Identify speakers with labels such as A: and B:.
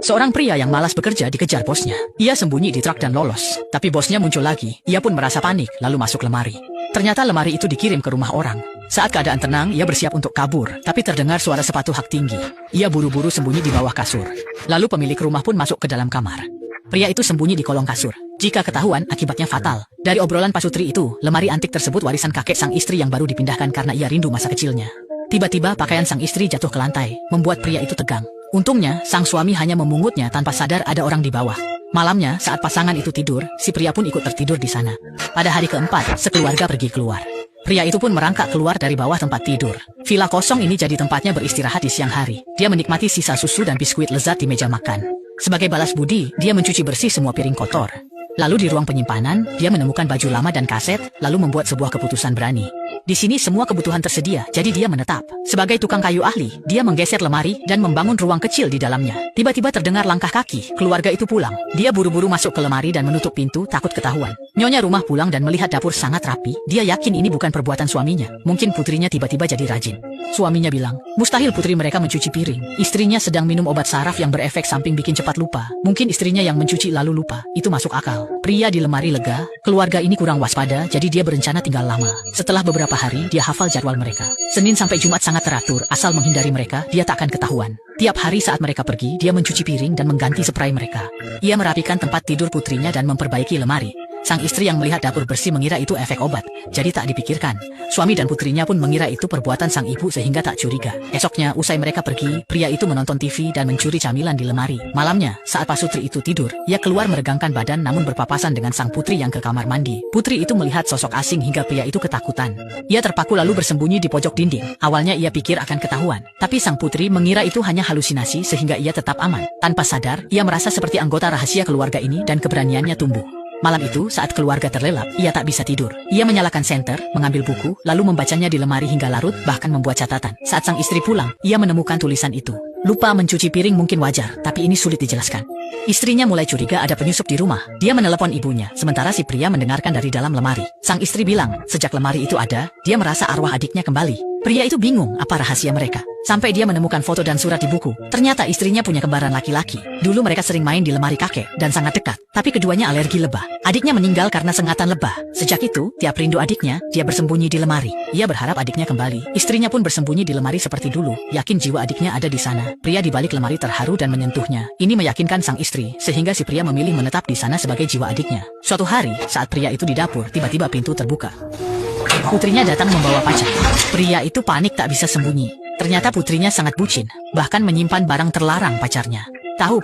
A: Seorang pria yang malas bekerja dikejar bosnya. Ia sembunyi di truk dan lolos. Tapi bosnya muncul lagi. Ia pun merasa panik lalu masuk lemari. Ternyata lemari itu dikirim ke rumah orang. Saat keadaan tenang, ia bersiap untuk kabur. Tapi terdengar suara sepatu hak tinggi. Ia buru-buru sembunyi di bawah kasur. Lalu pemilik rumah pun masuk ke dalam kamar. Pria itu sembunyi di kolong kasur. Jika ketahuan, akibatnya fatal. Dari obrolan pasutri itu, lemari antik tersebut warisan kakek sang istri yang baru dipindahkan karena ia rindu masa kecilnya. Tiba-tiba pakaian sang istri jatuh ke lantai, membuat pria itu tegang. Untungnya, sang suami hanya memungutnya tanpa sadar ada orang di bawah. Malamnya, saat pasangan itu tidur, si pria pun ikut tertidur di sana. Pada hari keempat, sekeluarga pergi keluar. Pria itu pun merangkak keluar dari bawah tempat tidur. Villa kosong ini jadi tempatnya beristirahat di siang hari. Dia menikmati sisa susu dan biskuit lezat di meja makan. Sebagai balas budi, dia mencuci bersih semua piring kotor. Lalu di ruang penyimpanan, dia menemukan baju lama dan kaset, lalu membuat sebuah keputusan berani. Di sini semua kebutuhan tersedia, jadi dia menetap. Sebagai tukang kayu ahli, dia menggeser lemari dan membangun ruang kecil di dalamnya. Tiba-tiba terdengar langkah kaki, keluarga itu pulang. Dia buru-buru masuk ke lemari dan menutup pintu, takut ketahuan. Nyonya rumah pulang dan melihat dapur sangat rapi. Dia yakin ini bukan perbuatan suaminya. Mungkin putrinya tiba-tiba jadi rajin. Suaminya bilang, mustahil putri mereka mencuci piring. Istrinya sedang minum obat saraf yang berefek samping bikin cepat lupa. Mungkin istrinya yang mencuci lalu lupa. Itu masuk akal. Pria di lemari lega, keluarga ini kurang waspada, jadi dia berencana tinggal lama. Setelah beberapa hari, dia hafal jadwal mereka. Senin sampai Jumat sangat teratur, asal menghindari mereka, dia tak akan ketahuan. Tiap hari saat mereka pergi, dia mencuci piring dan mengganti spray mereka. Ia merapikan tempat tidur putrinya dan memperbaiki lemari. Sang istri yang melihat dapur bersih mengira itu efek obat, jadi tak dipikirkan. Suami dan putrinya pun mengira itu perbuatan sang ibu sehingga tak curiga. Esoknya, usai mereka pergi, pria itu menonton TV dan mencuri camilan di lemari. Malamnya, saat pasutri itu tidur, ia keluar meregangkan badan namun berpapasan dengan sang putri yang ke kamar mandi. Putri itu melihat sosok asing hingga pria itu ketakutan. Ia terpaku lalu bersembunyi di pojok dinding. Awalnya ia pikir akan ketahuan, tapi sang putri mengira itu hanya halusinasi sehingga ia tetap aman. Tanpa sadar, ia merasa seperti anggota rahasia keluarga ini dan keberaniannya tumbuh. Malam itu, saat keluarga terlelap, ia tak bisa tidur. Ia menyalakan senter, mengambil buku, lalu membacanya di lemari hingga larut, bahkan membuat catatan. Saat sang istri pulang, ia menemukan tulisan itu. Lupa mencuci piring mungkin wajar, tapi ini sulit dijelaskan. Istrinya mulai curiga ada penyusup di rumah. Dia menelepon ibunya, sementara si pria mendengarkan dari dalam lemari. Sang istri bilang, sejak lemari itu ada, dia merasa arwah adiknya kembali. Pria itu bingung apa rahasia mereka. Sampai dia menemukan foto dan surat di buku. Ternyata istrinya punya kembaran laki-laki. Dulu mereka sering main di lemari kakek dan sangat dekat. Tapi keduanya alergi lebah. Adiknya meninggal karena sengatan lebah. Sejak itu, tiap rindu adiknya, dia bersembunyi di lemari. Ia berharap adiknya kembali. Istrinya pun bersembunyi di lemari seperti dulu. Yakin jiwa adiknya ada di sana. Pria di balik lemari terharu dan menyentuhnya. Ini meyakinkan sang istri, sehingga si pria memilih menetap di sana sebagai jiwa adiknya. Suatu hari, saat pria itu di dapur, tiba-tiba pintu terbuka. Putrinya datang membawa pacar. Pria itu panik tak bisa sembunyi. Ternyata putrinya sangat bucin, bahkan menyimpan barang terlarang pacarnya. Tahu